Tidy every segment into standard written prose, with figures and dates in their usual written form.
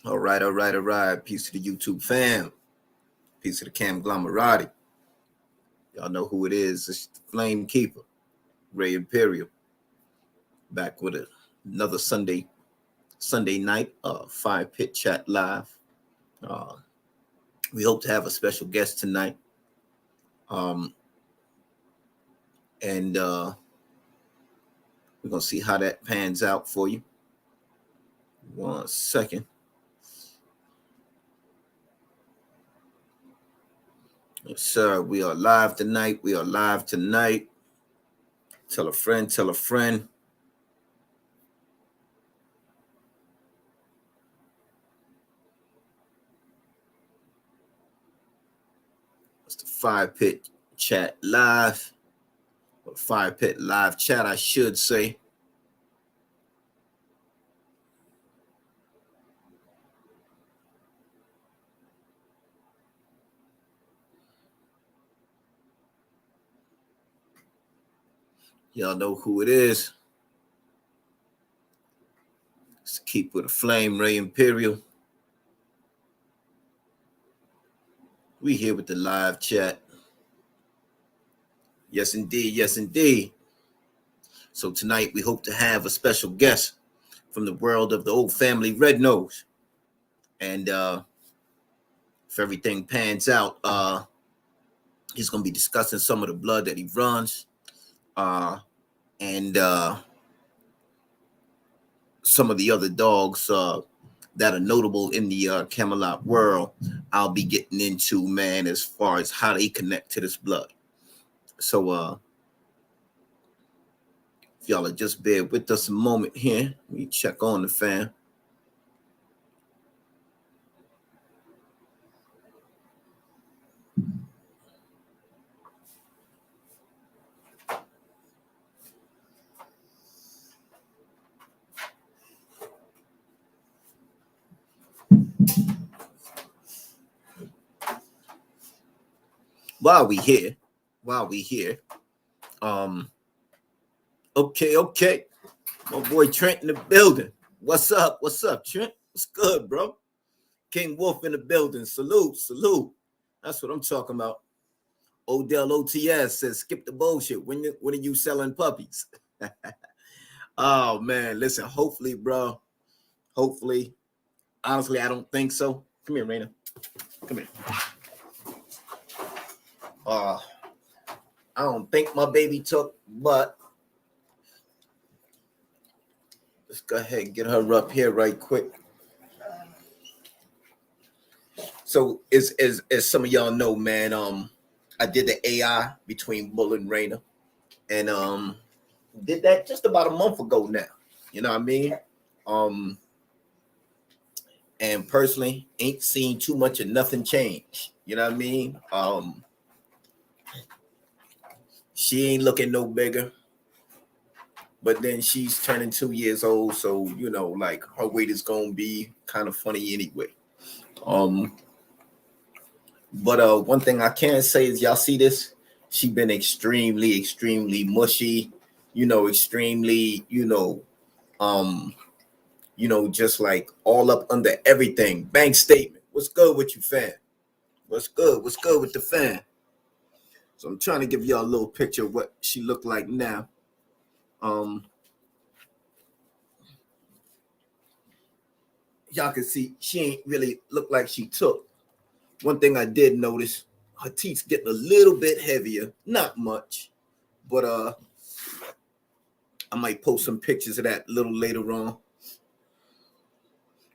All right. Peace to the YouTube fam. Peace to the Camelot. Y'all know who it is. It's the Flame Keeper, Ray Imperial. Back with another Sunday night, FirePit Chat Live. We hope to have a special guest tonight. And we're going to see how that pans out for you. 1 second. Yes, sir. We are live tonight. Tell a friend. It's the FirePit Chat Live. Or FirePit Live Chat, I should say. Y'all know who it is. It's Keep with a Flame, Ray Imperial. We here with the live chat. Yes, indeed. So tonight we hope to have a special guest from the world of the old family Red Nose. And if everything pans out, he's going to be discussing some of the blood that he runs. And some of the other dogs that are notable in the Camelot world, I'll be getting into, man, as far as how they connect to this blood. So if y'all are just bear with us a moment here, we check on the fam. While we here, okay. My boy Trent in the building. What's up, Trent? What's good, bro? King Wolf in the building. Salute. That's what I'm talking about. Odell OTS says, skip the bullshit. When are you selling puppies? Oh, man, listen, hopefully, bro. Honestly, I don't think so. Come here, Raina. Come here. I don't think my baby took, but let's go ahead and get her up here right quick. So as some of y'all know, man, I did the AI between Bull and Raina, and did that just about a month ago now. You know what I mean? And personally, ain't seen too much of nothing change. You know what I mean? She ain't looking no bigger, but then she's turning 2 years old, so you know, like her weight is gonna be kind of funny anyway. But one thing I can say is, y'all see this? She been extremely mushy, extremely, just like all up under everything. Bank statement. What's good with you, fam? What's good with the fam? So I'm trying to give y'all a little picture of what she looked like now. Y'all can see she ain't really look like she took. One thing I did notice, her teeth getting a little bit heavier, not much, but I might post some pictures of that a little later on.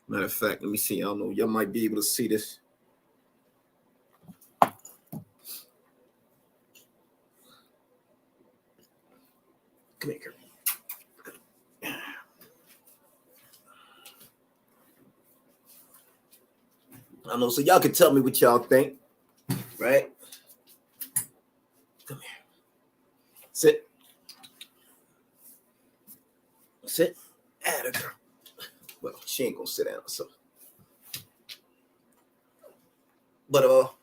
Matter of fact, let me see. I don't know. Y'all might be able to see this. Come here. I don't know. So y'all can tell me what y'all think, right? Come here. Sit. Atta girl. Well, she ain't gonna sit down, so. But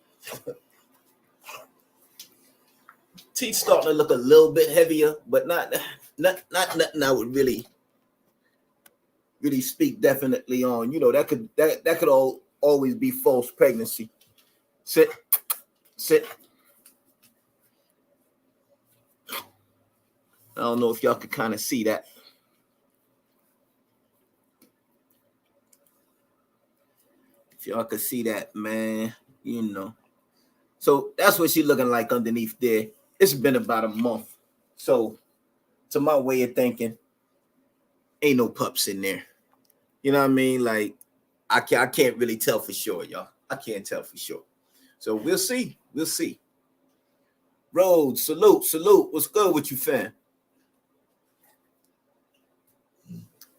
teeth starting to look a little bit heavier, but not nothing I would really really speak definitely on, that could always be false pregnancy. Sit. I don't know if y'all could kind of see that. If y'all could see that, man, So that's what she's looking like underneath there. It's been about a month. So to my way of thinking, ain't no pups in there. You know what I mean? Like, I can't really tell for sure, y'all. I can't tell for sure. So we'll see. Rhodes, salute. What's good with you, fam?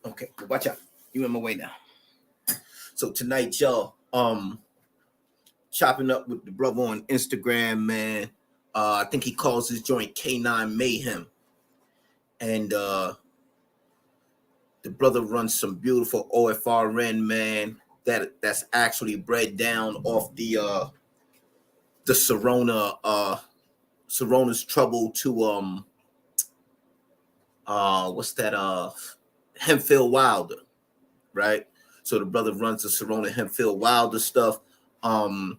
Okay, watch out. You in my way now. So tonight, y'all, chopping up with the brother on Instagram, man. I think he calls his joint K9 Mayhem. And the brother runs some beautiful OFRN, man. That's actually bred down off the Serona's trouble to what's that Hempfield Wilder, right? So the brother runs the Serona Hempfield Wilder stuff. And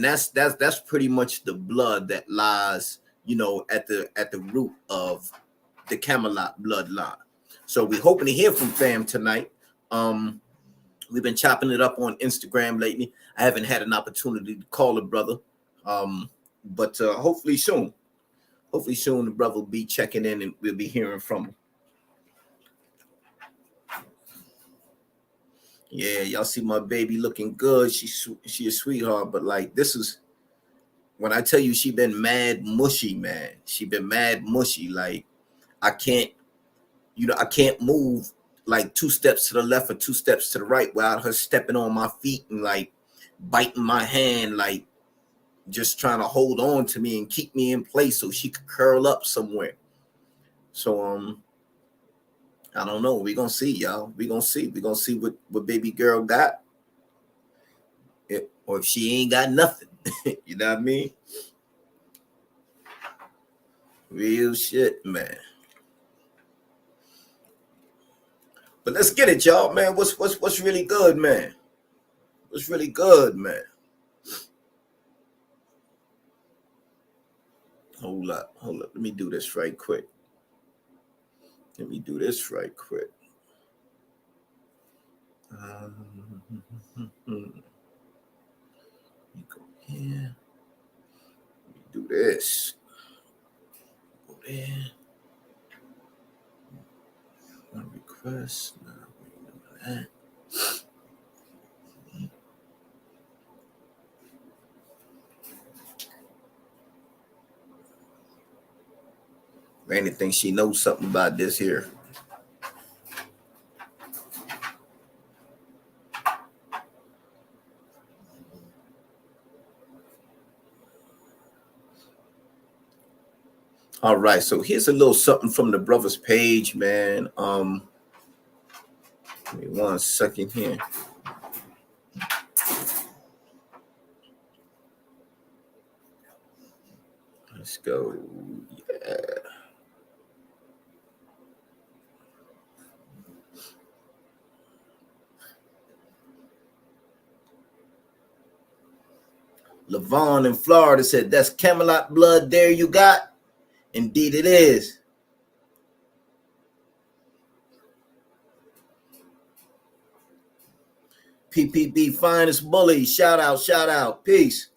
that's pretty much the blood that lies, at the root of the Camelot bloodline. So we're hoping to hear from fam tonight. We've been chopping it up on Instagram lately. I haven't had an opportunity to call the brother. But hopefully soon the brother will be checking in and we'll be hearing from him. Yeah, y'all see my baby looking good. She a sweetheart, but like, this is when I tell you she been mad mushy, man. She been mad mushy. Like, I can't move like 2 steps to the left or 2 steps to the right without her stepping on my feet and like biting my hand, like just trying to hold on to me and keep me in place so she could curl up somewhere. So I don't know. We're gonna see, y'all. We're gonna see what baby girl got. Or if she ain't got nothing. You know what I mean? Real shit, man. But let's get it, y'all, man. What's really good, man? What's really good, man? Hold up. Let me do this right quick. Let me go here. Let me do this. Go there. One request. No, that. Randy thinks she knows something about this here. All right, so here's a little something from the brother's page, man. Give me 1 second here. Let's go. Yeah. Levon in Florida said, "That's Camelot blood there you got." Indeed it is. PPB finest bully. Shout out. Peace.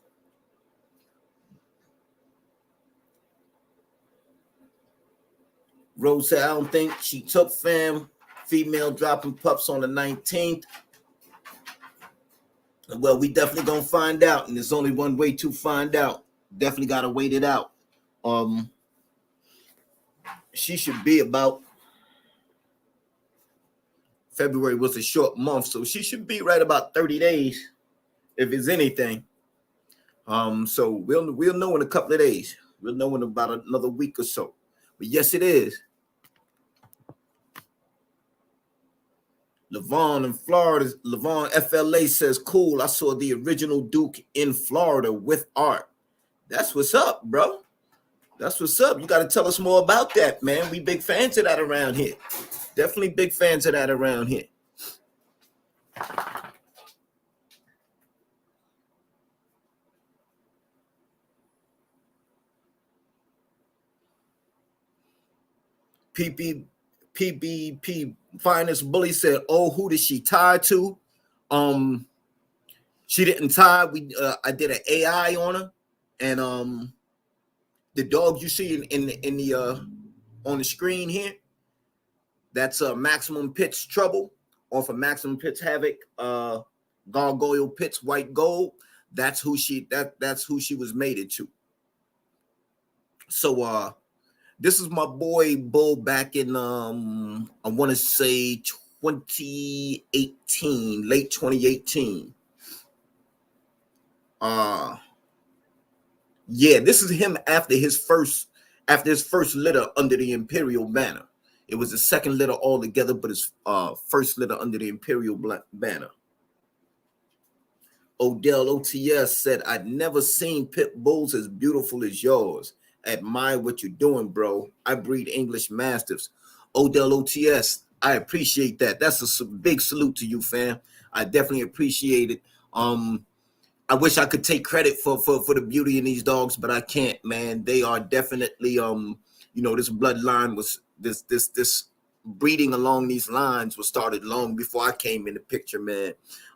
Rose said, "I don't think she took fam. Female dropping pups on the 19th. Well, we definitely gonna find out, and there's only one way to find out. Definitely gotta wait it out. She should be about February was a short month, so she should be right about 30 days, if it's anything. So we'll know in a couple of days. We'll know in about another week or so. But yes, it is. Levon in Florida, Levon FLA says, "Cool. I saw the original Duke in Florida with art." That's what's up, bro. That's what's up. You got to tell us more about that, man. We big fans of that around here. Definitely big fans of that around here. PB, PBP Finest Bully said, "Oh, who did she tie to? She didn't tie. I did an AI on her, and the dog you see in the on the screen here, that's Maximum Pitch Trouble off of Maximum Pitch Havoc, Gargoyle Pitts White Gold. That's who she was mated to. So this is my boy Bull back in I want to say 2018, late 2018. Yeah, this is him after his first litter under the Imperial banner. It was the second litter altogether, but his first litter under the Imperial banner. Odell OTS said, "I'd never seen pit bulls as beautiful as yours. Admire what you're doing, bro. I breed English Mastiffs." Odell OTS, I appreciate that. That's a big salute to you, fam. I definitely appreciate it. I wish I could take credit for the beauty in these dogs, but I can't, man. They are definitely this bloodline was this breeding along these lines was started long before I came in the picture, man.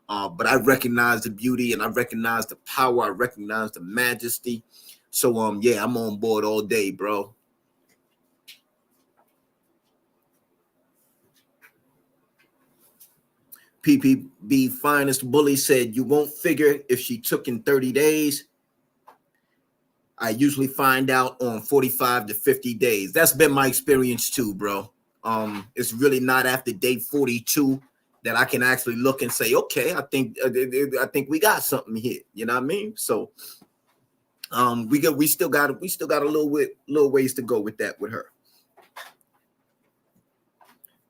But I recognize the beauty and I recognize the power. I recognize the majesty. So yeah, I'm on board all day, bro. PPB Finest Bully said, "You won't figure if she took in 30 days. I usually find out on 45 to 50 days. That's been my experience too, bro. It's really not after day 42 that I can actually look and say, okay, I think we got something here. You know what I mean? So we still got a little ways to go with that with her.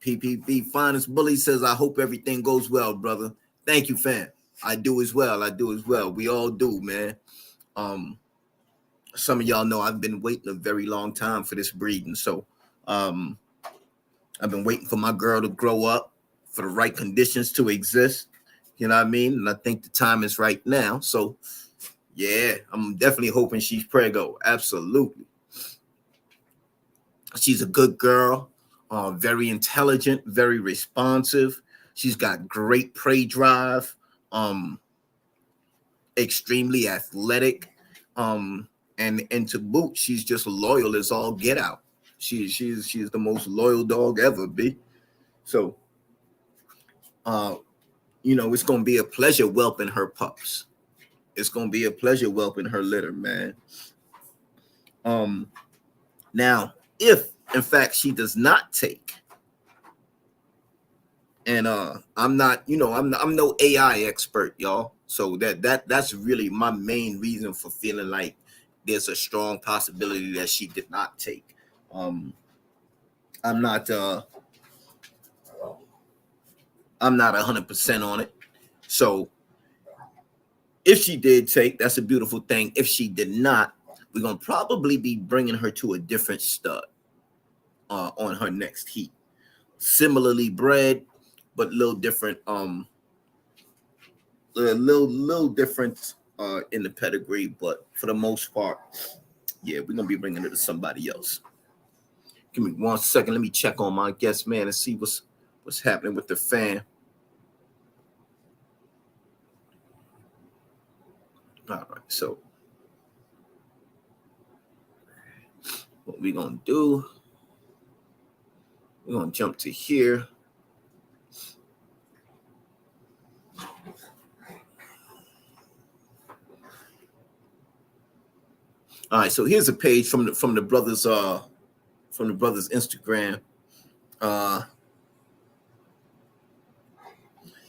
PPB Finest Bully says, "I hope everything goes well, brother." Thank you, fam. I do as well. We all do, man. Some of y'all know I've been waiting a very long time for this breeding. So I've been waiting for my girl to grow up, for the right conditions to exist. You know what I mean? And I think the time is right now. So yeah, I'm definitely hoping she's preggo. Absolutely. She's a good girl, very intelligent, very responsive. She's got great prey drive, extremely athletic, and to boot, she's just loyal as all get out. She's the most loyal dog ever, B. So, it's gonna be a pleasure whelping her pups. It's gonna be a pleasure whelping her litter, man. Now, if in fact she does not take, and I'm not, I'm no AI expert, y'all. So that's really my main reason for feeling like there's a strong possibility that she did not take. I'm not 100% on it. So if she did take, that's a beautiful thing. If she did not, we're gonna probably be bringing her to a different stud on her next heat. Similarly bred, but a little different. A little different in the pedigree, but for the most part, yeah, we're gonna be bringing it to somebody else. Give me 1 second. Let me check on my guest man and see what's happening with the fan. All right, so what we're gonna do? We're gonna jump to here. All right, so here's a page from the brothers Instagram.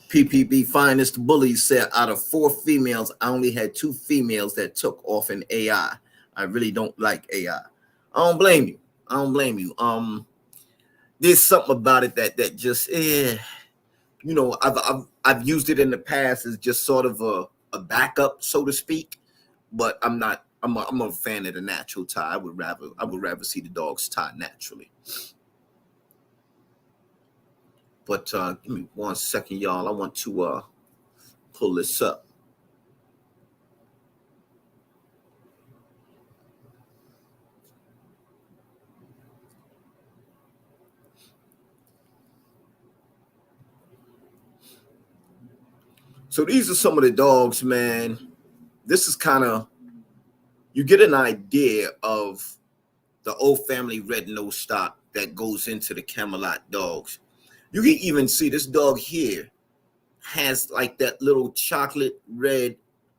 PPB Finest Bully said, "Out of 4 females, I only had 2 females that took off in AI. I really don't like AI. I don't blame you. There's something about it that just I've used it in the past as just sort of a backup, so to speak. But I'm not. I'm a fan of the natural tie. I would rather see the dogs tie naturally. But give me 1 second, y'all. I want to pull this up. So these are some of the dogs, man. This is kind of, you get an idea of the old family red nose stock that goes into the Camelot dogs. You can even see this dog here has like that little chocolate red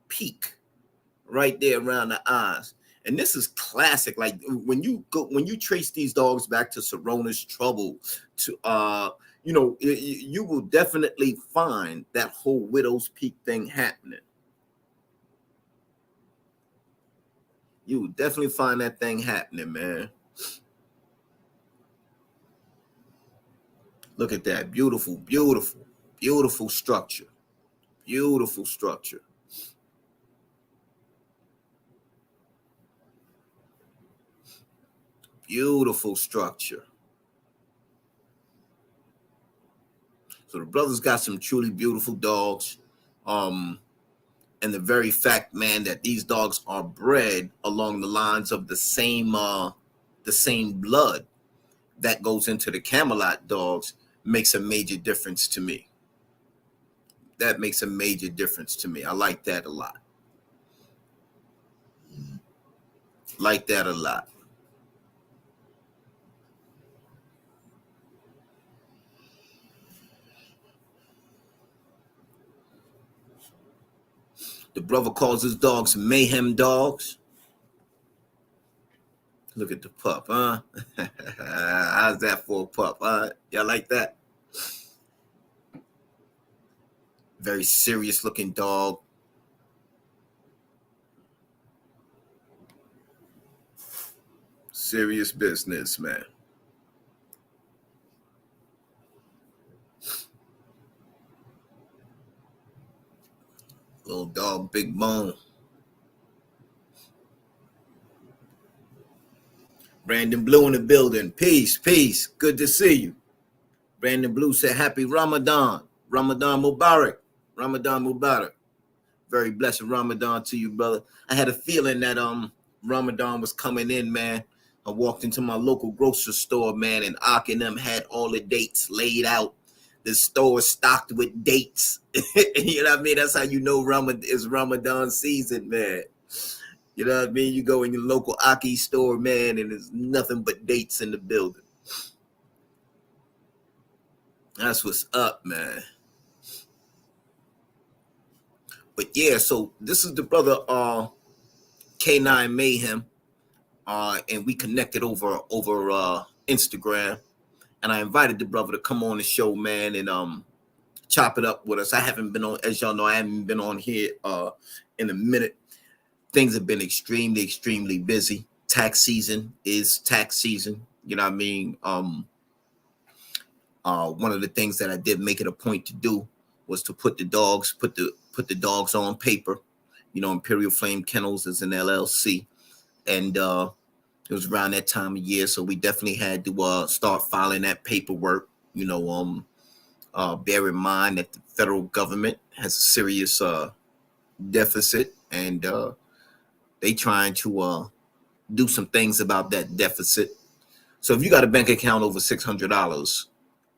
peak right there around the eyes. And this is classic. Like when you trace these dogs back to Serona's Trouble, to you will definitely find that whole widow's peak thing happening. You will definitely find that thing happening, man. Look at that. Beautiful, beautiful, beautiful structure. Beautiful structure. Beautiful structure. So the brother's got some truly beautiful dogs. And the very fact, man, that these dogs are bred along the lines of the same blood that goes into the Camelot dogs makes a major difference to me. That makes a major difference to me. I like that a lot. Like that a lot. The brother calls his dogs mayhem dogs. Look at the pup, huh? How's that for a pup? Y'all like that? Very serious looking dog. Serious business, man. Little dog, big bone. Brandon Blue in the building. Peace, peace. Good to see you. Brandon Blue said, happy Ramadan. Ramadan Mubarak. Ramadan Mubarak. Very blessed Ramadan to you, brother. I had a feeling that Ramadan was coming in, man. I walked into my local grocery store, man, and Ak and them had all the dates laid out. The store stocked with dates. You know what I mean? That's how you know it's Ramadan season, man. You know what I mean? You go in your local Aki store, man, and there's nothing but dates in the building. That's what's up, man. But yeah, so this is the brother K9 Mayhem. And we connected over Instagram. And I invited the brother to come on the show, man, and chop it up with us. I haven't been on, as y'all know, I haven't been on here in a minute. Things have been extremely, extremely busy. Tax season is tax season. You know what I mean? One of the things that I did make it a point to do was to put the dogs on paper. You know, Imperial Flame Kennels is an LLC, and it was around that time of year, so we definitely had to start filing that paperwork. You know, bear in mind that the federal government has a serious deficit, and they trying to do some things about that deficit. So if you got a bank account over $600,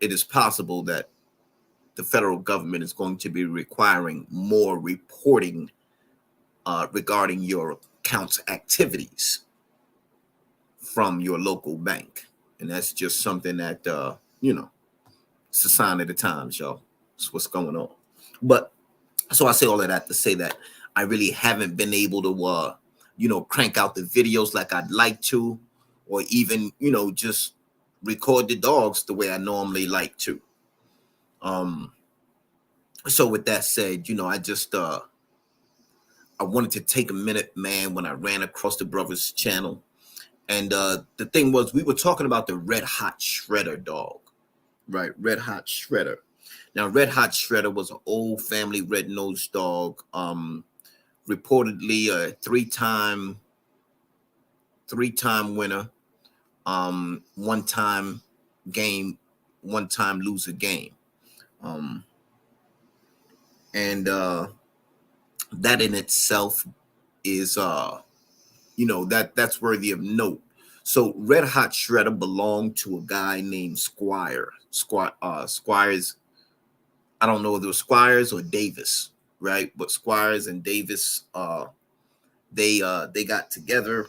it is possible that the federal government is going to be requiring more reporting regarding your account's activities from your local bank. And that's just something that, it's a sign of the times, y'all. It's what's going on. But so I say all of that to say that I really haven't been able to, crank out the videos like I'd like to, or even, just record the dogs the way I normally like to. So with that said, I just, I wanted to take a minute, man, when I ran across the brother's channel. And the thing was, we were talking about the Red Hot Shredder dog, right? Red Hot Shredder. Now, Red Hot Shredder was an old family red-nosed dog, reportedly a three-time winner, one-time loser game. And that in itself is, that's worthy of note. So Red Hot Shredder belonged to a guy named Squires. I don't know if it was Squires or Davis, right? But Squires and Davis, they got together,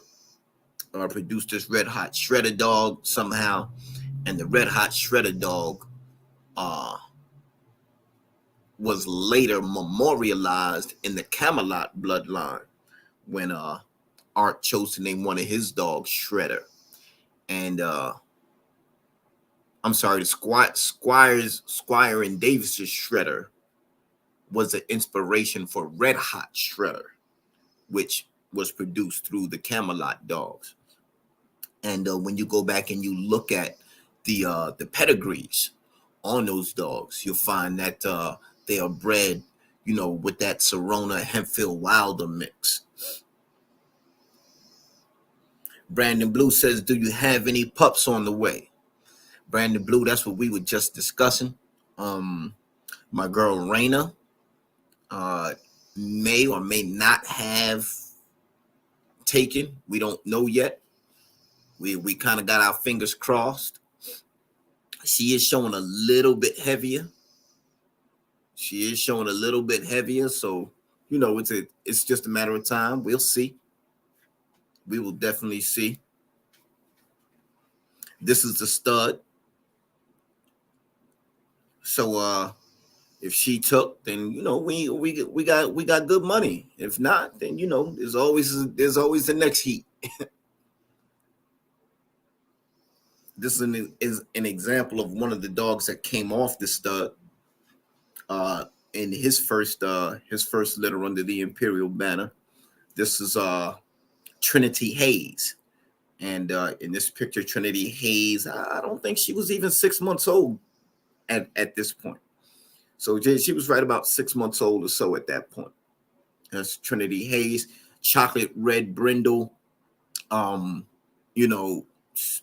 produced this Red Hot Shredder dog somehow, and the Red Hot Shredder dog was later memorialized in the Camelot bloodline when Art chose to name one of his dogs Shredder. And I'm sorry, the Squire and Davis's Shredder was an inspiration for Red Hot Shredder, which was produced through the Camelot dogs. And when you go back and you look at the pedigrees on those dogs, you'll find that they are bred, with that Serona Hempfield Wilder mix. Brandon Blue says, do you have any pups on the way? Brandon Blue, that's what we were just discussing. My girl Raina may or may not have taken. We don't know yet. We kind of got our fingers crossed. She is showing a little bit heavier. So it's just a matter of time. We'll see. We will definitely see. This is the stud. So if she took, then we got good money. If not, then there's always the next heat. This is an example of one of the dogs that came off the stud in his first litter under the Imperial banner. This is Trinity Hayes. And in this picture, Trinity Hayes, I don't think she was even 6 months old at this point. So she was right about 6 months old or so at that point. That's Trinity Hayes, chocolate red brindle,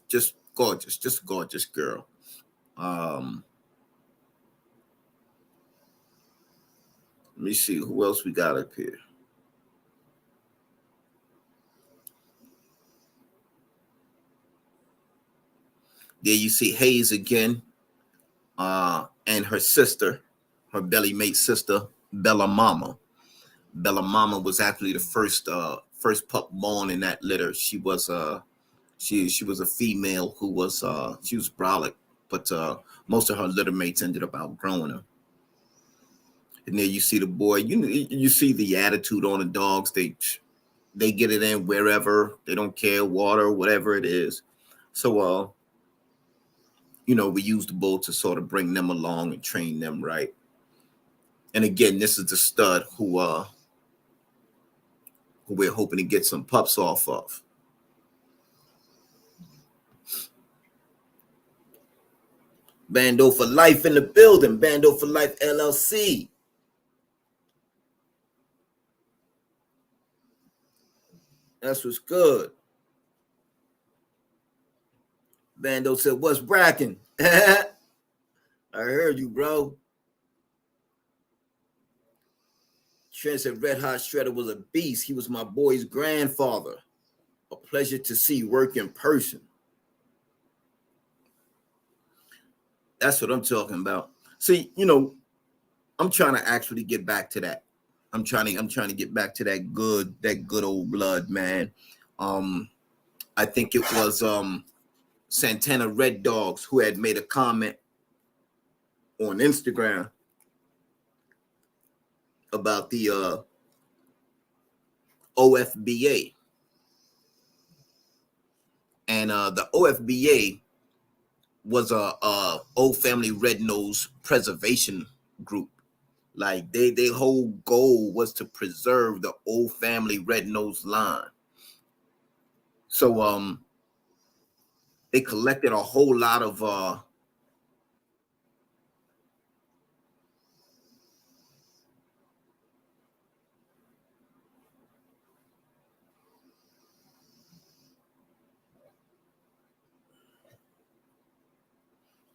just gorgeous girl. Let me see who else we got up here. There you see Hayes again, and her sister, her belly mate sister, Bella Mama. Bella Mama was actually the first pup born in that litter. She was she was a female who was she was brolic, but most of her litter mates ended up outgrowing her. And there you see the boy. You see the attitude on the dogs. They get it in wherever. They don't care, water, whatever it is. So we use the bull to sort of bring them along and train them right. And again, this is the stud who we're hoping to get some pups off of. Bando for Life in the building. Bando for Life LLC. That's what's good. Bando said, what's bracking? I heard you, bro. Trent said Red Hot Shredder was a beast. He was my boy's grandfather. A pleasure to see work in person. That's what I'm talking about. See, I'm trying to actually get back to that. I'm trying to get back to that good old blood, man. I think it was Santana Red Dogs who had made a comment on Instagram about the OFBA. And the OFBA was a old family red nose preservation group. Like their whole goal was to preserve the old family red nose line. So they collected a whole lot of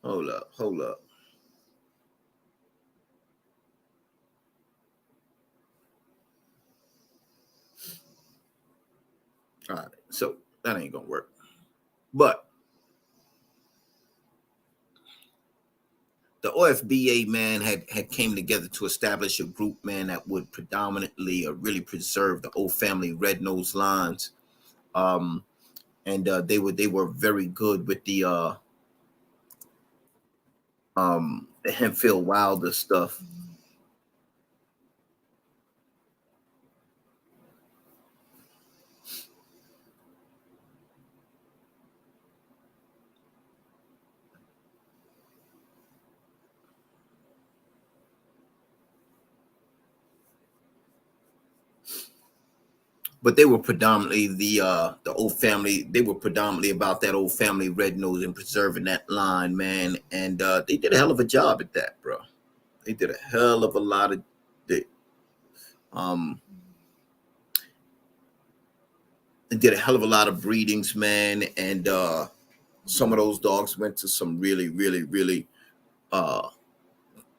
hold up. All right, so that ain't gonna work. But the OFBA, man, had came together to establish a group, man, that would predominantly really preserve the old family red nose lines. And they were very good with the Hempfield Wilder stuff. But they were predominantly the old family. They were predominantly about that old family red nose and preserving that line, man. And they did a hell of a job at that, bro. They did a hell of a lot of they, um they did a hell of a lot of breedings, man. And some of those dogs went to some really uh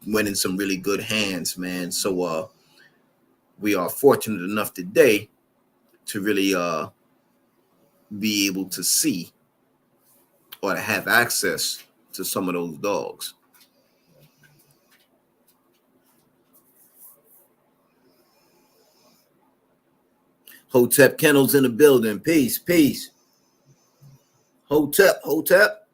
went in some really good hands, man. So we are fortunate enough today to really be able to see or to have access to some of those dogs. Hotep Kennels in the building. Peace, peace. Hotep, Hotep.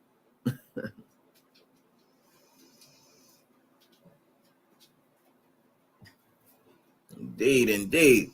Indeed, indeed.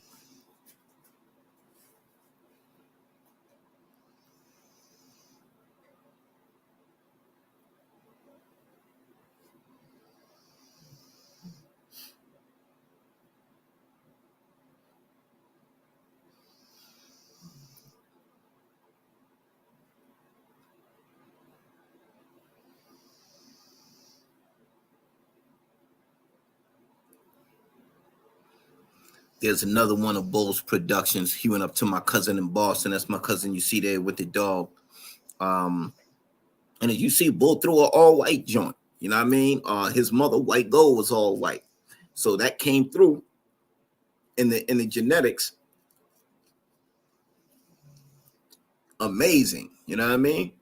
There's another one of Bull's Productions. He went up to my cousin in Boston. That's my cousin you see there with the dog. And as you see, Bull threw an all white joint. You know what I mean? His mother, white gold, was all white. So that came through in the genetics. Amazing. You know what I mean?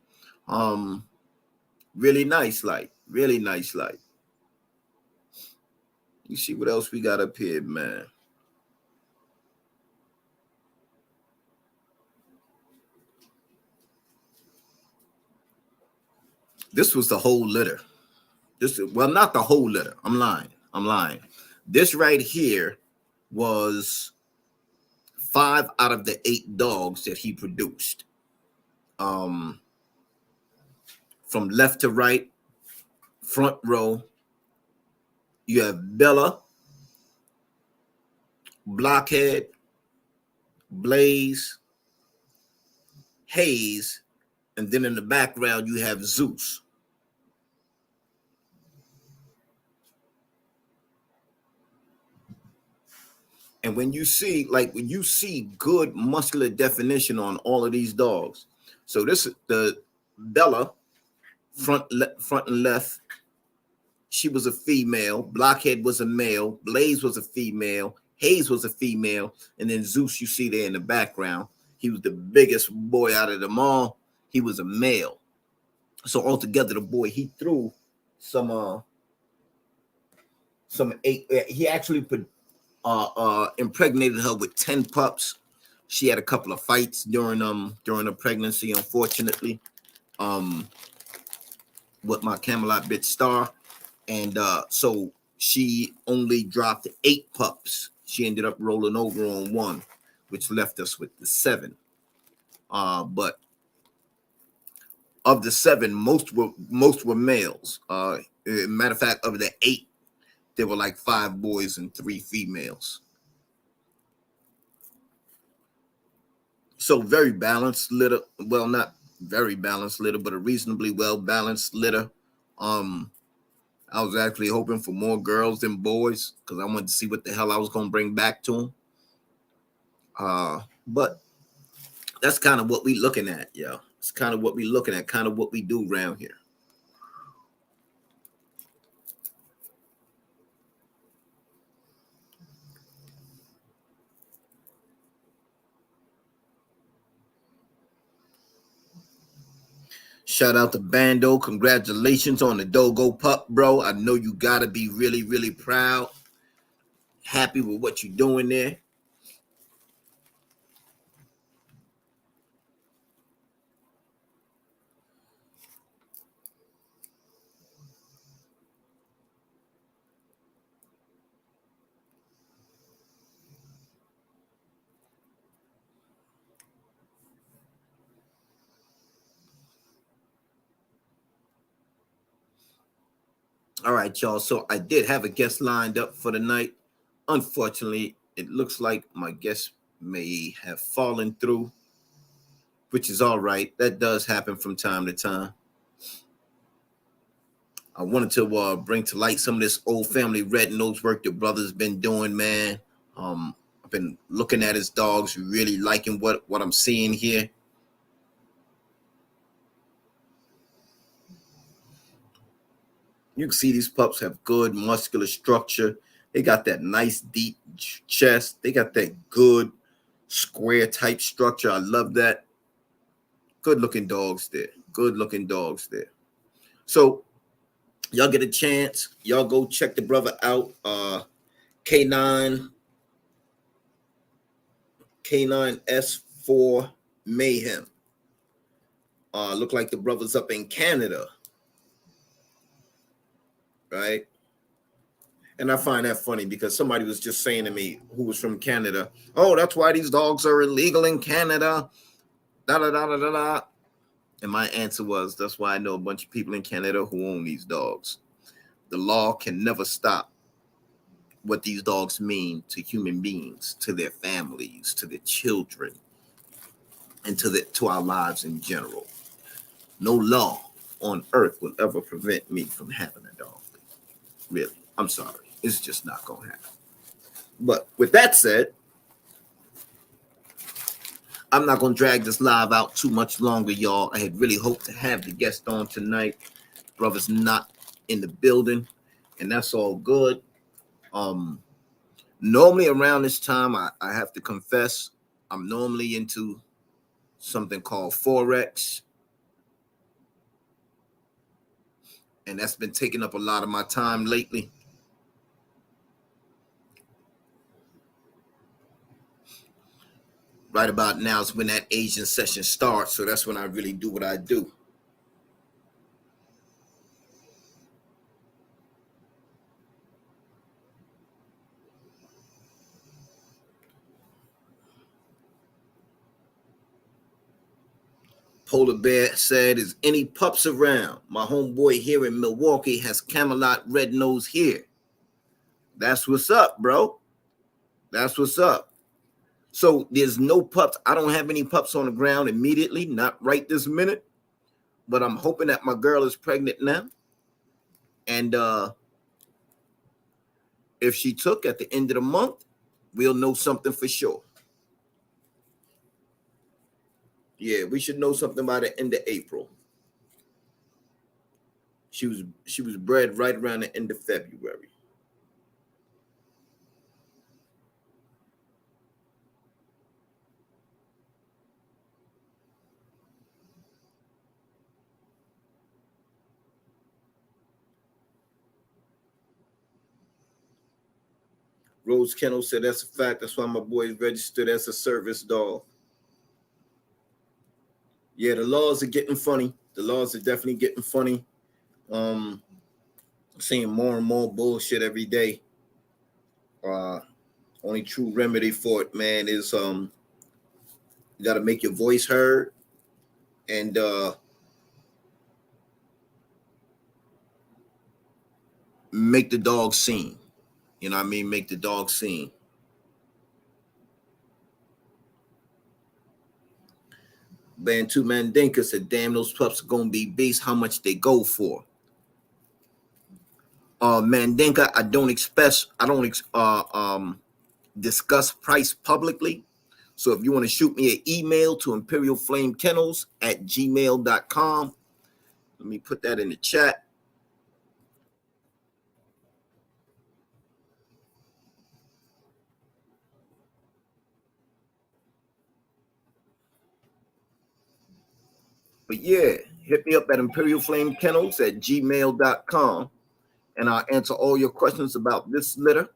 Um, really nice light. Really nice light. You see what else we got up here, man? This was the whole litter. Well, not the whole litter. I'm lying. This right here was 5 out of the 8 dogs that he produced. Um, from left to right, front row, you have Bella, Blockhead, Blaze, Hayes, and then in the background you have Zeus. And when you see good muscular definition on all of these dogs, so this is the Bella, front and left. She was a female. Blockhead was a male. Blaze was a female. Hayes was a female. And then Zeus, you see there in the background, he was the biggest boy out of them all. He was a male. So altogether, the boy, he threw some 8. He actually impregnated her with 10 pups. She had a couple of fights during her pregnancy, unfortunately, with my Camelot bitch Star. And so she only dropped 8 pups. She ended up rolling over on 1, which left us with the 7. But of the 7, most were males. Matter of fact, of the 8, there were like 5 boys and 3 females. So very balanced litter. Well, not very balanced litter, but a reasonably well balanced litter. I was actually hoping for more girls than boys because I wanted to see what the hell I was going to bring back to them. But that's kind of what we looking at, yo. It's kind of what we looking at, kind of what we do around here. Shout out to Bando. Congratulations on the Dogo pup, bro. I know you gotta be really, really proud. Happy with what you're doing there. All right, y'all. So I did have a guest lined up for the night. Unfortunately, it looks like my guest may have fallen through, which is all right. That does happen from time to time. I wanted to bring to light some of this old family red nose work the brother's been doing, man. I've been looking at his dogs, really liking what I'm seeing here. You can see these pups have good muscular structure. They got that nice deep chest. They got that good square type structure. I love that. Good looking dogs there. Good looking dogs there. So y'all get a chance. Y'all go check the brother out. K9 S4 Mayhem. Look like the brother's up in Canada. Right? And I find that funny because somebody was just saying to me who was from Canada, oh, that's why these dogs are illegal in Canada. Da da da da da da. And my answer was, that's why I know a bunch of people in Canada who own these dogs. The law can never stop what these dogs mean to human beings, to their families, to their children, and to our lives in general. No law on earth will ever prevent me from having a dog. Really, I'm sorry. It's just not going to happen. But with that said, I'm not going to drag this live out too much longer, y'all. I had really hoped to have the guest on tonight. Brother's not in the building, and that's all good. Normally around this time, I have to confess, I'm normally into something called Forex. And that's been taking up a lot of my time lately. Right about now is when that Asian session starts. So that's when I really do what I do. Polar Bear said, is any pups around? My homeboy here in Milwaukee has Camelot Red Nose here. That's what's up, bro. That's what's up. So there's no pups. I don't have any pups on the ground immediately, not right this minute. But I'm hoping that my girl is pregnant now. And if she took at the end of the month, we'll know something for sure. Yeah, we should know something by the end of April. She was bred right around the end of February. Rose Kennel said that's a fact. That's why my boy is registered as a service dog. Yeah, the laws are getting funny. The laws are definitely getting funny. Seeing more and more bullshit every day. Only true remedy for it, man, is you got to make your voice heard and make the dog sing. You know what I mean? Make the dog sing. Bantu Mandinka said, damn, those pups are gonna be beasts. How much they go for? Mandinka, I don't discuss price publicly. So if you want to shoot me an email to imperialflamekennels@gmail.com, let me put that in the chat. But yeah, hit me up at imperialflamekennels@gmail.com, and I'll answer all your questions about this litter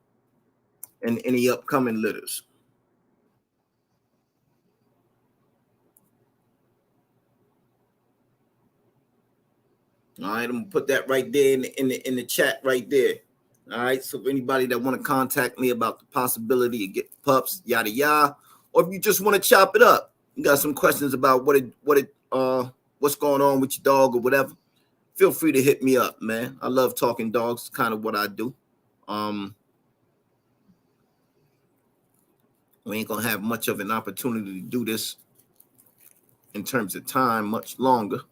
and any upcoming litters. All right, I'm gonna put that right there in the chat right there. All right, so if anybody that want to contact me about the possibility of getting pups, yada yada, or if you just want to chop it up, you got some questions about what's going on with your dog or whatever, feel free to hit me up, man. I love talking dogs. It's kind of what I do. We ain't gonna have much of an opportunity to do this in terms of time much longer,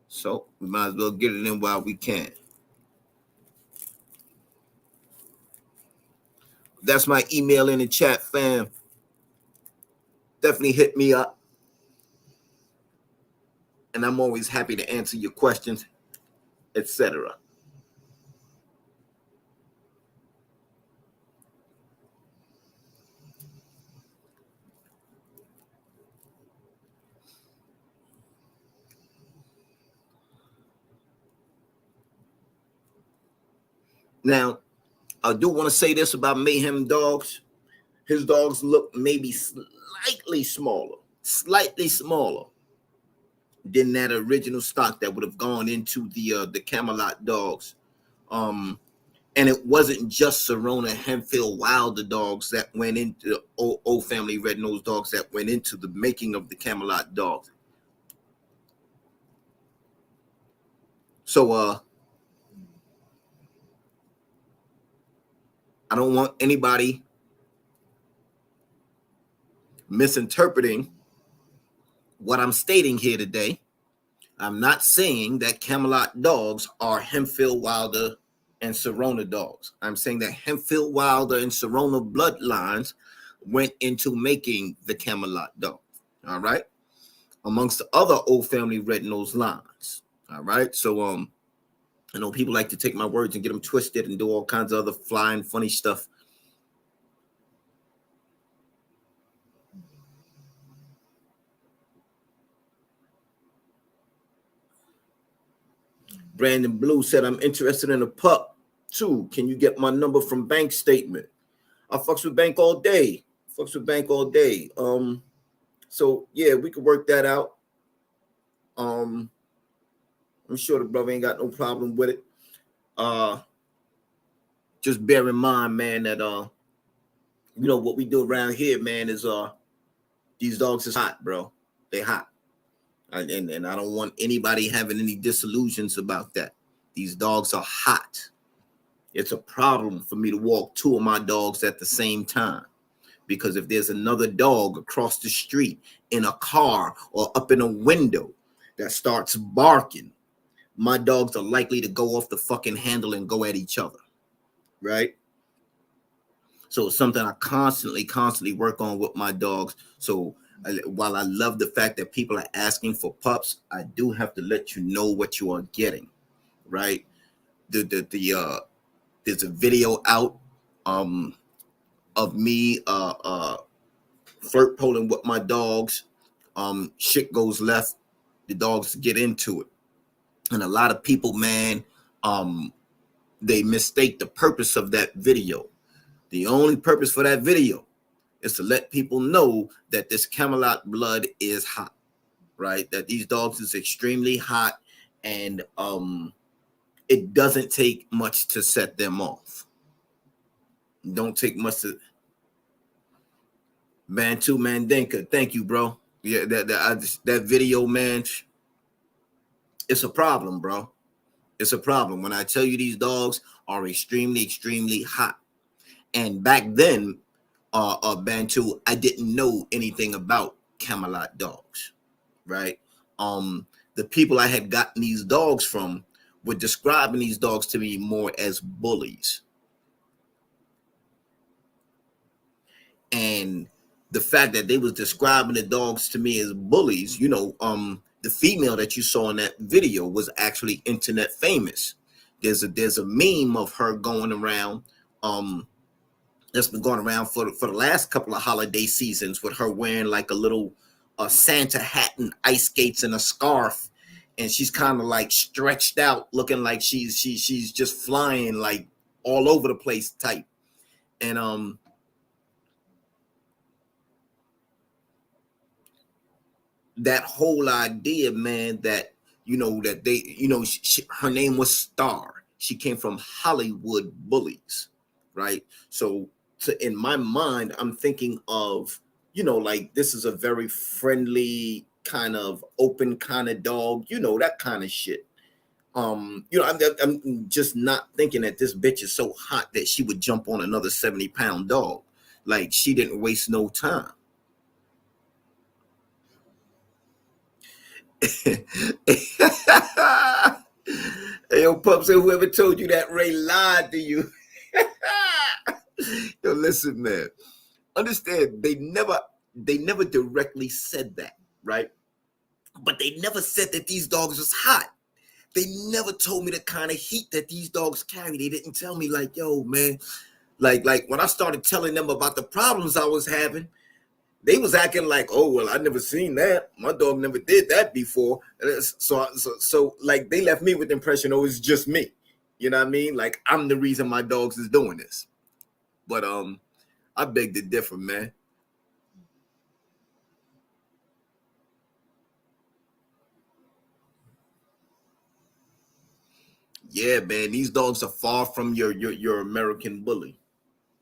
so we might as well get it in while we can. That's my email in the chat, fam. Definitely hit me up, and I'm always happy to answer your questions, etc. Now, I do want to say this about Mayhem dogs. His dogs look maybe slightly smaller than that original stock that would have gone into the Camelot dogs. And it wasn't just Serona, Hemphill, Wilder dogs that went into old family red nose dogs that went into the making of the Camelot dogs. So I don't want anybody misinterpreting what I'm stating here today. I'm not saying that Camelot dogs are Hemphill, Wilder, and Serona dogs. I'm saying that Hemphill, Wilder, and Serona bloodlines went into making the Camelot dog. All right, amongst the other old family red nose lines. All right, so I know people like to take my words and get them twisted and do all kinds of other flying funny stuff. Brandon Blue said, I'm interested in a pup too. Can you get my number from bank statement? I fucks with bank all day. So yeah, we could work that out. I'm sure the brother ain't got no problem with it. Just bear in mind, man, that you know what we do around here, man, is these dogs is hot, bro. They hot. And I don't want anybody having any disillusions about that. These dogs are hot. It's a problem for me to walk two of my dogs at the same time, because if there's another dog across the street in a car or up in a window that starts barking, my dogs are likely to go off the fucking handle and go at each other, right? So it's something I constantly work on with my dogs. So while I love the fact that people are asking for pups, I do have to let you know what you are getting, right? There's a video out of me flirt poling with my dogs. Shit goes left, the dogs get into it, and a lot of people, man, they mistake the purpose of that video. The only purpose for that video is to let people know that this Camelot blood is hot, right? That these dogs is extremely hot, and it doesn't take much to set them off. Don't take much to. Bantu Mandinka, thank you, bro. Yeah, that video, man, it's a problem, bro. It's a problem. When I tell you these dogs are extremely hot. And back then, Bantu, I didn't know anything about Camelot dogs, right? The people I had gotten these dogs from were describing these dogs to me more as bullies. And the fact that they was describing the dogs to me as bullies, you know, the female that you saw in that video was actually internet famous. There's a meme of her going around, that's been going around for the last couple of holiday seasons, with her wearing like a little Santa hat and ice skates and a scarf, and she's kind of like stretched out, looking like she's just flying like all over the place type. And that whole idea, man, that that they, her name was Star. She came from Hollywood Bullies, right? So in my mind, I'm thinking of, like, this is a very friendly kind of open kind of dog, that kind of shit. I'm just not thinking that this bitch is so hot that she would jump on another 70-pound dog. Like, she didn't waste no time. Hey, yo, Pup, so whoever told you that, Ray lied to you. Yo, listen, man. Understand, they never directly said that, right? But they never said that these dogs was hot. They never told me the kind of heat that these dogs carry. They didn't tell me, like, yo, man, like when I started telling them about the problems I was having, they was acting like, oh, well, I never seen that. My dog never did that before. So like, they left me with the impression, oh, it's just me. You know what I mean? Like, I'm the reason my dogs is doing this. But I beg to differ, man. Yeah, man, these dogs are far from your American bully.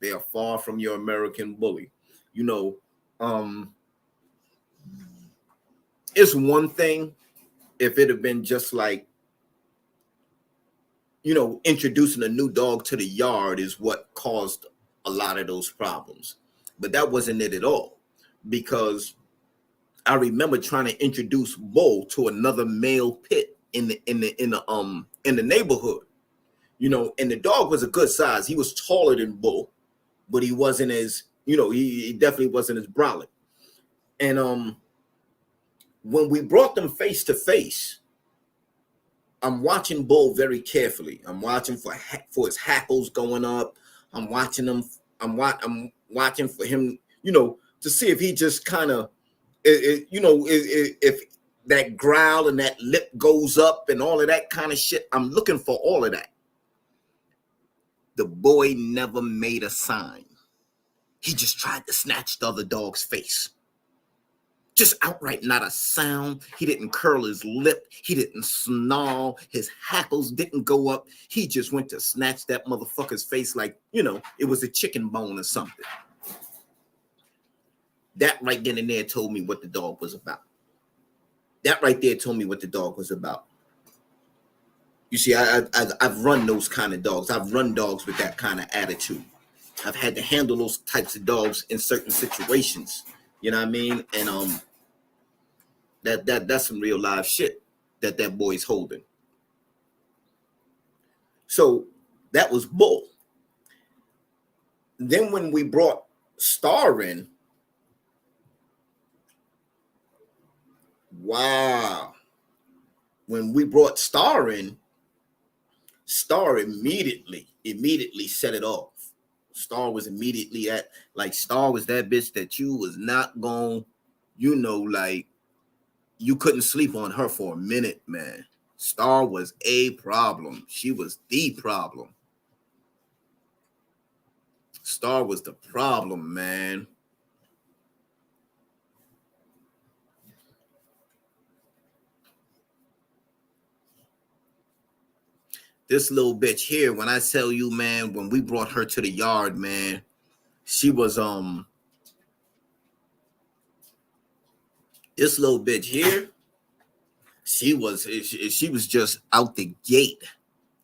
They are far from your American bully. It's one thing if it had been just like, introducing a new dog to the yard is what caused a lot of those problems. But that wasn't it at all, because I remember trying to introduce Bull to another male pit in the neighborhood. And the dog was a good size. He was taller than Bull, but he wasn't as, he definitely wasn't as brolic. And when we brought them face to face, I'm watching Bull very carefully. I'm watching for his hackles going up. I'm watching him. I'm watching for him, to see if he just kind of, if that growl and that lip goes up and all of that kind of shit. I'm looking for all of that. The boy never made a sign. He just tried to snatch the other dog's face. Just outright, not a sound. He didn't curl his lip. He didn't snarl. His hackles didn't go up. He just went to snatch that motherfucker's face like, it was a chicken bone or something. That right then and there told me what the dog was about. That right there told me what the dog was about. You see, I've run those kind of dogs. I've run dogs with that kind of attitude. I've had to handle those types of dogs in certain situations. You know what I mean? And that's some real live shit that boy's holding. So that was Bull. Then when we brought Star in, wow. When we brought Star in, Star immediately set it off. Star was immediately Star was that bitch that you was not going, like, you couldn't sleep on her for a minute, man. Star was a problem. She was the problem. Star was the problem, man. This little bitch here, when I tell you, man, when we brought her to the yard, man, she was this little bitch here, she was just out the gate.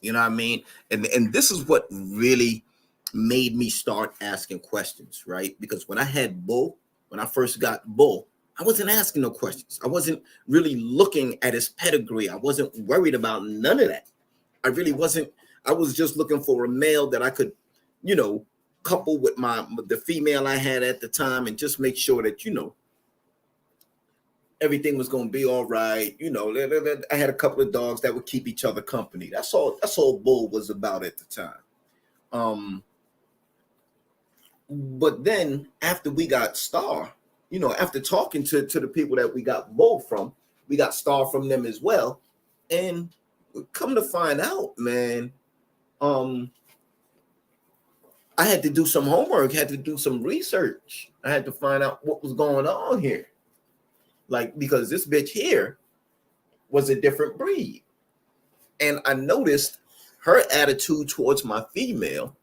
You know what I mean? And this is what really made me start asking questions, right? Because when I had Bull, when I first got Bull, I wasn't asking no questions. I wasn't really looking at his pedigree. I wasn't worried about none of that. I really wasn't. I was just looking for a male that I could, couple with the female I had at the time, and just make sure that, everything was going to be all right. I had a couple of dogs that would keep each other company. That's all Bull was about at the time. But then after we got Star, after talking to the people that we got Bull from, we got Star from them as well. And come to find out, man, I had to do some homework, had to do some research. I had to find out what was going on here. Like, because this bitch here was a different breed. And I noticed her attitude towards my female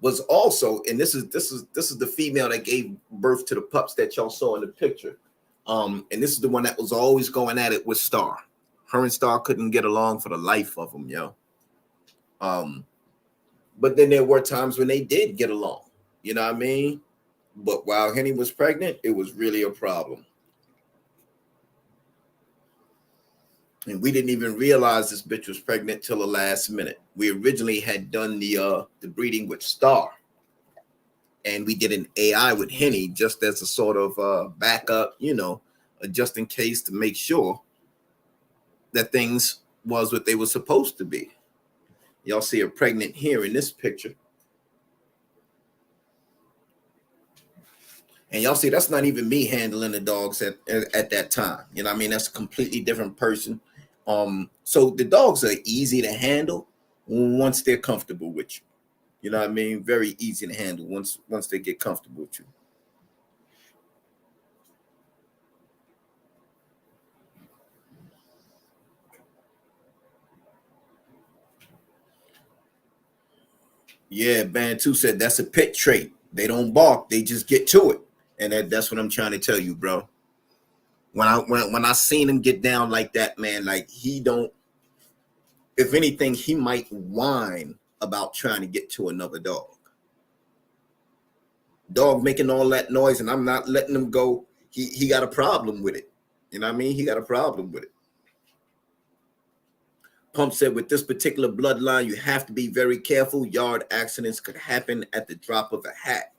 was also, and this is the female that gave birth to the pups that y'all saw in the picture. And this is the one that was always going at it with Star. Her and Star couldn't get along for the life of them, yo. But then there were times when they did get along, you know what I mean? But while Henny was pregnant, it was really a problem. And we didn't even realize this bitch was pregnant till the last minute. We originally had done the breeding with Star. And we did an AI with Henny just as a sort of backup, you know, just in case, to make sure that things was what they were supposed to be. Y'all see her pregnant here in this picture. And y'all see, that's not even me handling the dogs at that time. You know what I mean? That's a completely different person. So the dogs are easy to handle once they're comfortable with you. You know what I mean? Very easy to handle once they get comfortable with you. Yeah, Bantu said that's a pit trait. They don't bark, they just get to it. And that's what I'm trying to tell you, bro. When I seen him get down like that, man, like he don't, if anything, he might whine about trying to get to another dog. Dog making all that noise and I'm not letting him go. He got a problem with it. You know what I mean? He got a problem with it. Pump said, with this particular bloodline, you have to be very careful. Yard accidents could happen at the drop of a hat.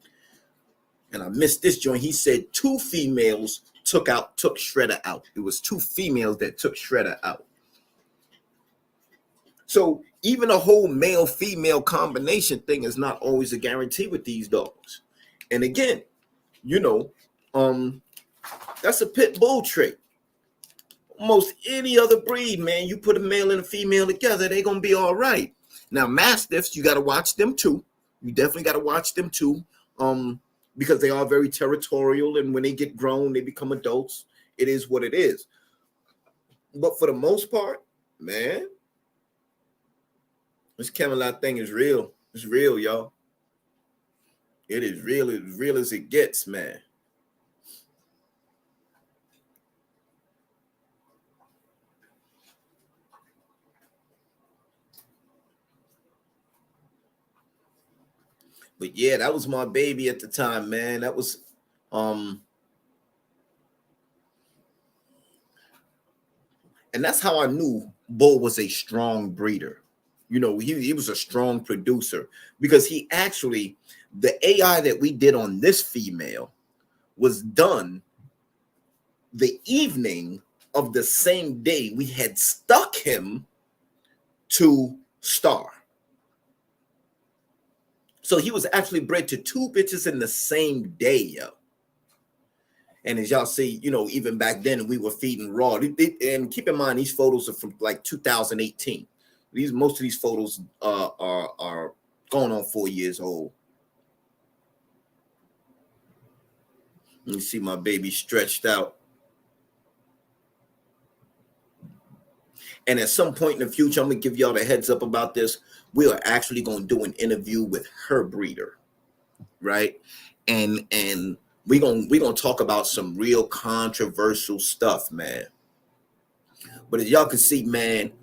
And I missed this joint. He said 2 females took Shredder out. It was 2 females that took Shredder out. So even a whole male-female combination thing is not always a guarantee with these dogs. And again, you know, that's a pit bull trait. Almost any other breed, man, you put a male and a female together, they're going to be all right. Now, Mastiffs, you got to watch them too. You definitely got to watch them too, because they are very territorial. And when they get grown, they become adults. It is what it is. But for the most part, man, this Camelot thing is real. It's real, y'all. It is real as it gets, man. But yeah, that was my baby at the time, man. That was and that's how I knew Bull was a strong breeder. You know, he was a strong producer because he actually, the AI that we did on this female was done the evening of the same day we had stuck him to Star. So he was actually bred to 2 bitches in the same day, yo. And as y'all see, you know, even back then we were feeding raw. And keep in mind, these photos are from like 2018. Most of these photos are going on 4 years old. You see my baby stretched out. And at some point in the future, I'm gonna give y'all the heads up about this. We are actually gonna do an interview with her breeder, right? And we're gonna talk about some real controversial stuff, man. But as y'all can see, man,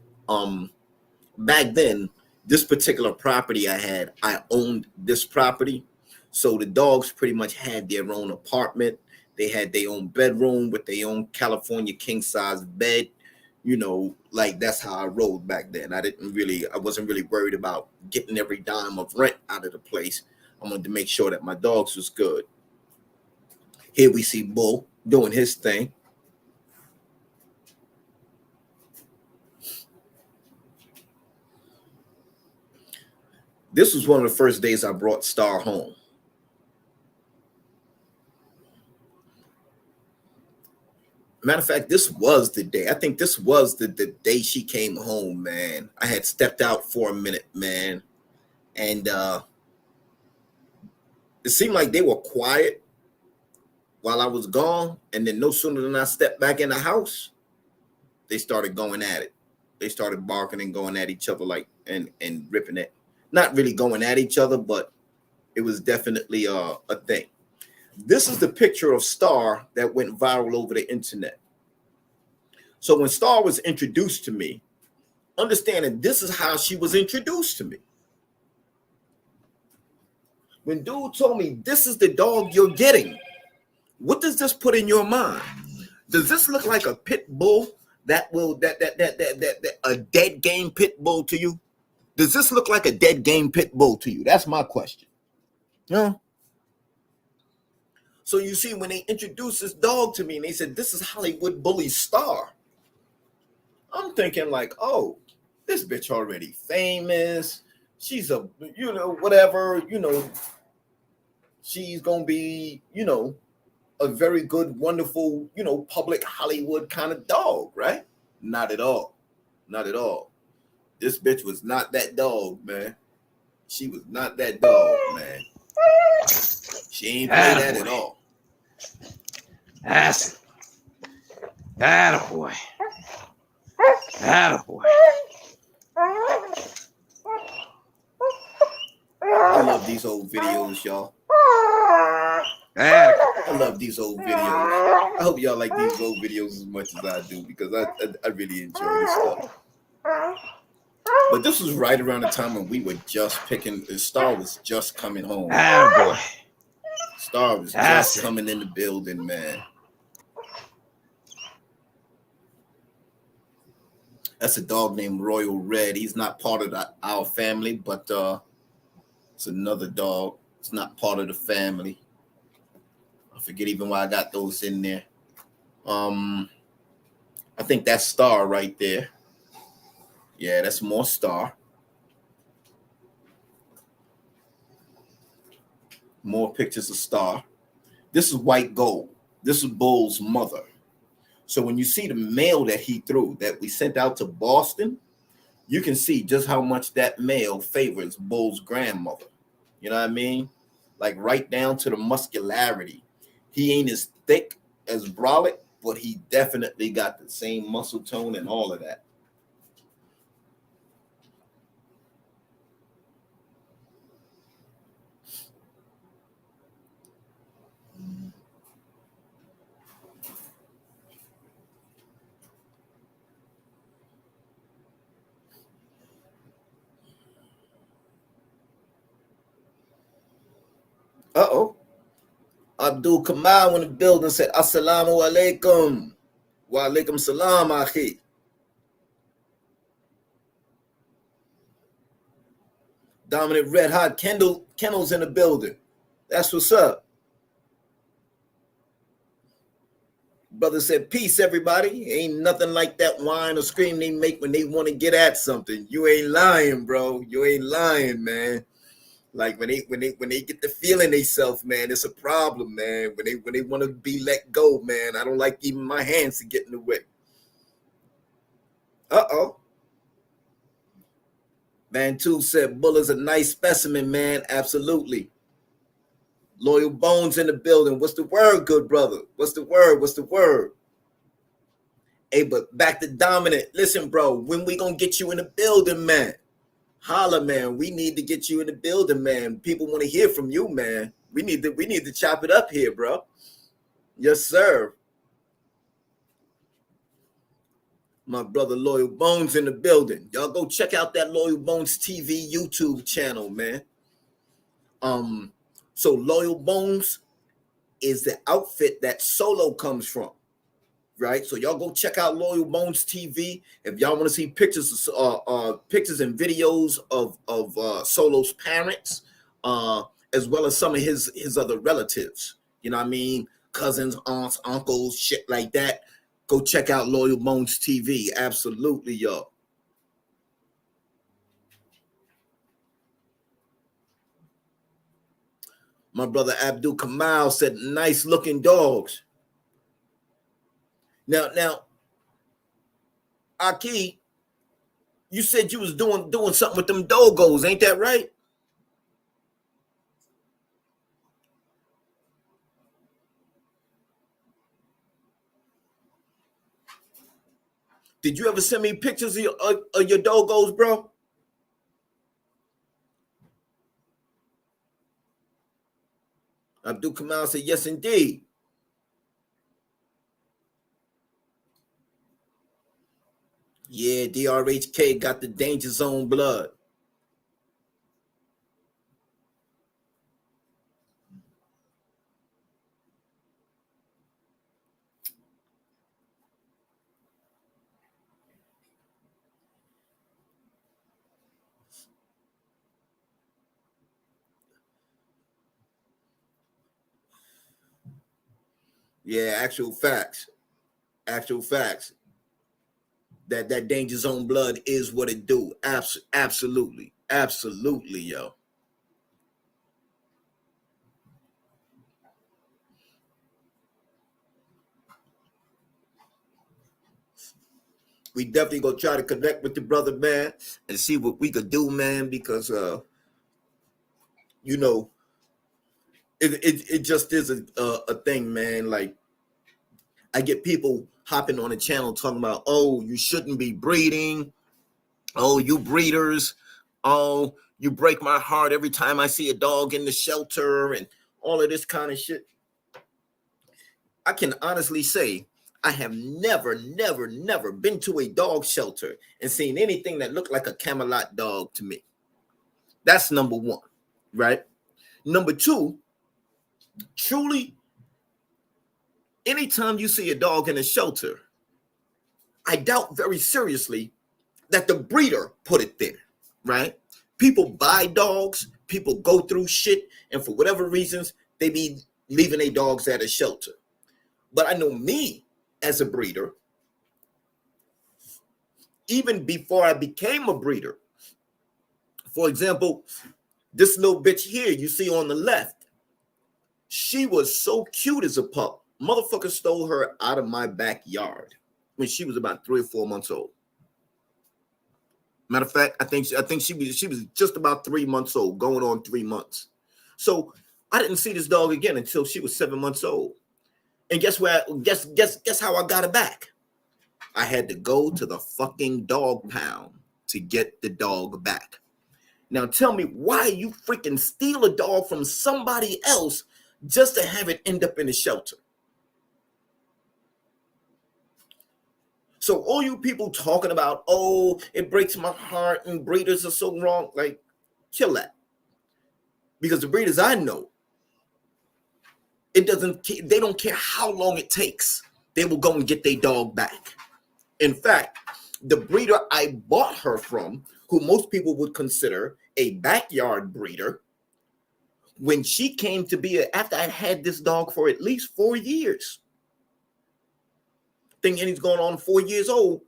back then, this particular property I owned this property. So the dogs pretty much had their own apartment. They had their own bedroom with their own California king size bed. You know, like that's how I rolled back then. I wasn't really worried about getting every dime of rent out of the place. I wanted to make sure that my dogs was good. Here we see Bull doing his thing. This was one of the first days I brought Star home. Matter of fact, this was the day. I think this was the day she came home, man. I had stepped out for a minute, man. And it seemed like they were quiet while I was gone. And then no sooner than I stepped back in the house, they started going at it. They started barking and going at each other like and ripping it. Not really going at each other, but it was definitely a thing. This is the picture of Star that went viral over the internet. So when Star was introduced to me, understanding this is how she was introduced to me. When dude told me this is the dog you're getting, what does this put in your mind? Does this look like a pit bull that a dead game pit bull to you? Does this look like a dead game pit bull to you? That's my question. Yeah. So you see, when they introduced this dog to me and they said, this is Hollywood Bully Star, I'm thinking like, oh, this bitch already famous. She's a, whatever, she's going to be, a very good, wonderful, public Hollywood kind of dog, right? Not at all. Not at all. This bitch was not that dog, man. She was not that dog, man. She ain't play that at all. That's it. Attaboy. Attaboy. I love these old videos, y'all. I love these old videos. I hope y'all like these old videos as much as I do, because I really enjoy this stuff. But this was right around the time when we were just picking. Star was just coming home. Attaboy. Star was just coming in the building, man. That's a dog named Royal Red. He's not part of our family, but it's another dog. It's not part of the family. I forget even why I got those in there. I think that's Star right there. Yeah, that's more Star. More pictures of Star. This is White Gold. This is Bull's mother. So when you see the mail that he threw, that we sent out to Boston, you can see just how much that mail favors Bull's grandmother. You know what I mean? Like right down to the muscularity. He ain't as thick as Brolic, but he definitely got the same muscle tone and all of that. Uh-oh. Abdul Kamal in the building said, Assalamu alaikum. Wa alaikum salam, akhi. Dominant Red Hot Kennels in the building. That's what's up. Brother said, peace, everybody. Ain't nothing like that whine or scream they make when they want to get at something. You ain't lying, bro. You ain't lying, man. Like when they get the feeling they self, man, it's a problem, man. When they want to be let go, man, I don't like even my hands to get in the way. Uh-oh. Man, too said Buller's a nice specimen, man. Absolutely. Loyal Bones in the building. What's the word, good brother? What's the word? What's the word? Hey, but back to Dominant. Listen, bro, when we gonna get you in the building, man? Holla, man. We need to get you in the building, man. People want to hear from you, man. We need to chop it up here, bro. Yes, sir. My brother Loyal Bones in the building. Y'all go check out that Loyal Bones TV YouTube channel, man. So Loyal Bones is the outfit that Solo comes from, right? So y'all go check out Loyal Bones TV if y'all want to see pictures and videos of Solo's parents, as well as some of his other relatives. You know what I mean? Cousins, aunts, uncles, shit like that. Go check out Loyal Bones TV. Absolutely, y'all. My brother Abdul Kamal said, nice looking dogs. Now, Aki, you said you was doing something with them dogos, ain't that right? Did you ever send me pictures of your dogos, bro? Abdul Kamal said, yes, indeed. Yeah, DRHK got the danger zone blood. Yeah, actual facts. Actual facts. That danger zone blood is what it do. Absolutely. Absolutely, yo. We definitely gonna try to connect with the brother, man, and see what we could do, man, because you know, it just is a thing, man. Like, I get people hopping on the channel talking about, oh, you shouldn't be breeding. Oh, you breeders. Oh, you break my heart every time I see a dog in the shelter and all of this kind of shit. I can honestly say I have never been to a dog shelter and seen anything that looked like a Camelot dog to me. That's number one, right? Number two, truly, anytime you see a dog in a shelter, I doubt very seriously that the breeder put it there, right? People buy dogs, people go through shit, and for whatever reasons, they be leaving their dogs at a shelter. But I know me as a breeder, even before I became a breeder. For example, this little bitch here you see on the left, she was so cute as a pup. Motherfucker stole her out of my backyard when she was about 3 or 4 months old. Matter of fact, I think she was just about 3 months old, going on 3 months. So I didn't see this dog again until she was 7 months old. And guess how I got her back? I had to go to the fucking dog pound to get the dog back. Now tell me why you freaking steal a dog from somebody else just to have it end up in a shelter. So all you people talking about, oh, it breaks my heart and breeders are so wrong, like, kill that. Because the breeders I know, they don't care how long it takes. They will go and get their dog back. In fact, the breeder I bought her from, who most people would consider a backyard breeder, when she came to be after I had this dog for at least 4 years, thinking he's going on 4 years old,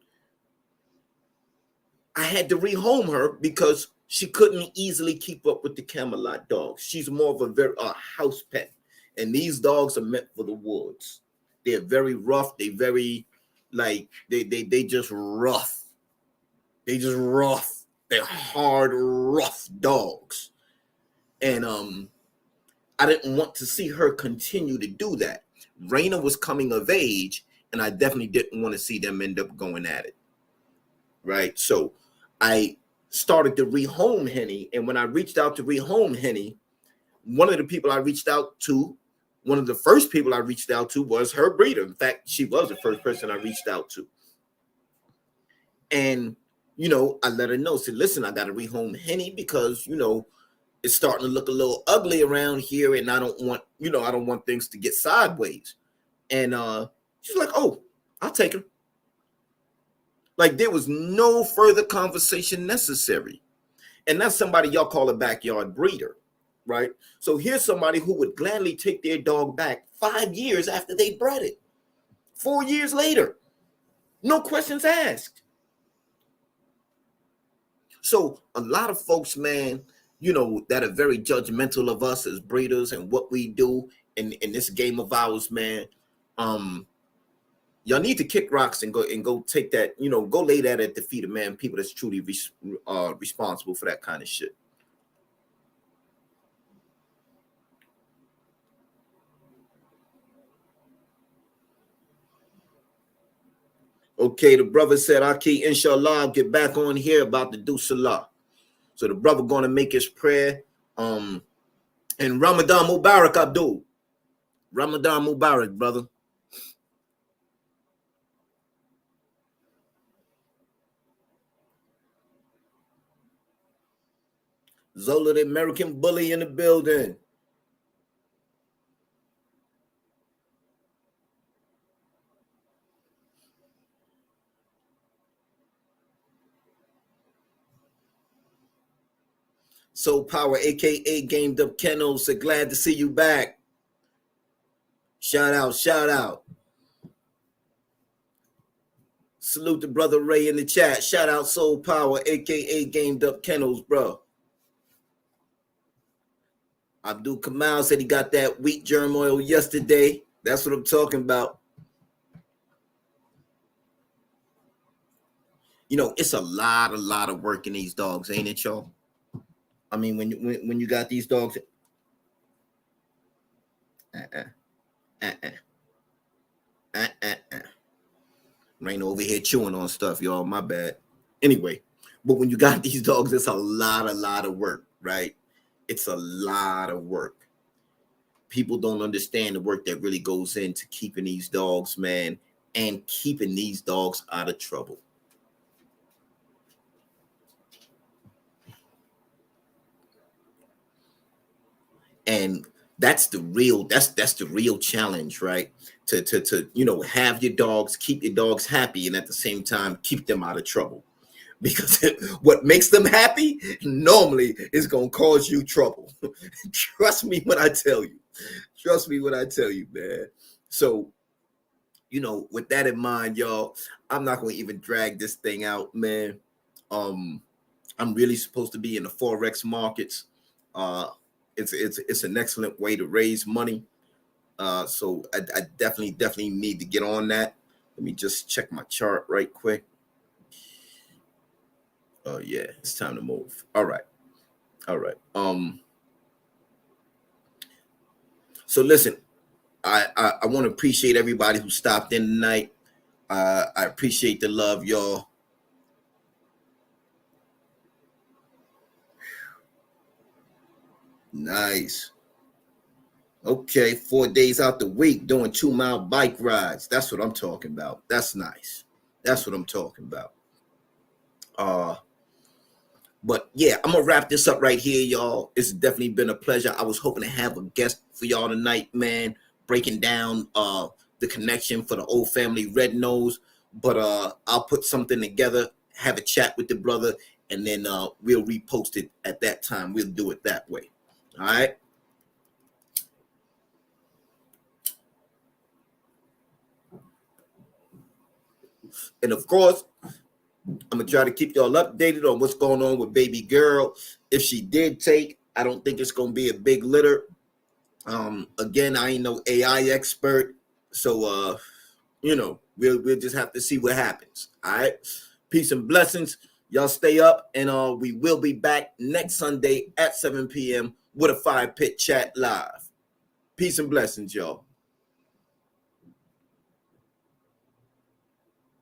I had to rehome her because she couldn't easily keep up with the Camelot dogs. She's more of a house pet, and these dogs are meant for the woods. They're very rough. They very like they just rough. They just rough. They're hard, rough dogs, and I didn't want to see her continue to do that. Raina was coming of age, and I definitely didn't want to see them end up going at it. Right. So I started to rehome Henny. And when I reached out to rehome Henny, one of the first people I reached out to was her breeder. In fact, she was the first person I reached out to. And, I let her know, said, listen, I got to rehome Henny because, it's starting to look a little ugly around here. And I don't want things to get sideways. And she's like, oh, I'll take her. Like, there was no further conversation necessary. And that's somebody y'all call a backyard breeder, right? So here's somebody who would gladly take their dog back 5 years after they bred it. 4 years later, no questions asked. So a lot of folks, man, that are very judgmental of us as breeders and what we do in this game of ours, man. y'all need to kick rocks and go take that, you know, go lay that at the feet of, man, people that's truly responsible for that kind of shit. Okay, the brother said, Aki, inshallah, I'll get back on here about to do salah. So the brother gonna make his prayer. And Ramadan Mubarak, Abdul. Ramadan Mubarak, brother. Zola, the American bully in the building. Soul Power, aka Gamed Up Kennels, so glad to see you back. Shout out, shout out. Salute the brother Ray in the chat. Shout out Soul Power, aka Gamed Up Kennels, bro. Abdul Kamal said he got that wheat germ oil yesterday. That's what I'm talking about. You know, it's a lot of work in these dogs, ain't it, y'all? I mean, when you got these dogs, Rain over here chewing on stuff, y'all. My bad. Anyway, but when you got these dogs, it's a lot of work, right? It's a lot of work. People don't understand the work that really goes into keeping these dogs, man, and keeping these dogs out of trouble. And that's the real challenge, right? To you know, have your dogs, keep your dogs happy, and at the same time keep them out of trouble. Because what makes them happy normally is gonna cause you trouble. Trust me when I tell you. Trust me when I tell you, man. So, you know, with that in mind, y'all, I'm not gonna even drag this thing out, man. I'm really supposed to be in the Forex markets. It's an excellent way to raise money. So I definitely need to get on that. Let me just check my chart right quick. Oh yeah, it's time to move. All right. So listen, I want to appreciate everybody who stopped in tonight. I appreciate the love, y'all. Nice. Okay, 4 days out the week doing 2-mile bike rides. That's what I'm talking about. That's nice. That's what I'm talking about. But yeah, I'm gonna wrap this up right here, y'all. It's definitely been a pleasure. I was hoping to have a guest for y'all tonight, man, breaking down the connection for the old family Red Nose. But I'll put something together, have a chat with the brother, and then we'll repost it at that time. We'll do it that way. All right. And of course, I'm gonna try to keep y'all updated on what's going on with baby girl. If she did take, I don't think it's gonna be a big litter. Again, I ain't no AI expert, so you know, we'll just have to see what happens. All right. Peace and blessings. Y'all stay up, and we will be back next Sunday at 7 p.m. with a FirePit Chat live. Peace and blessings, y'all.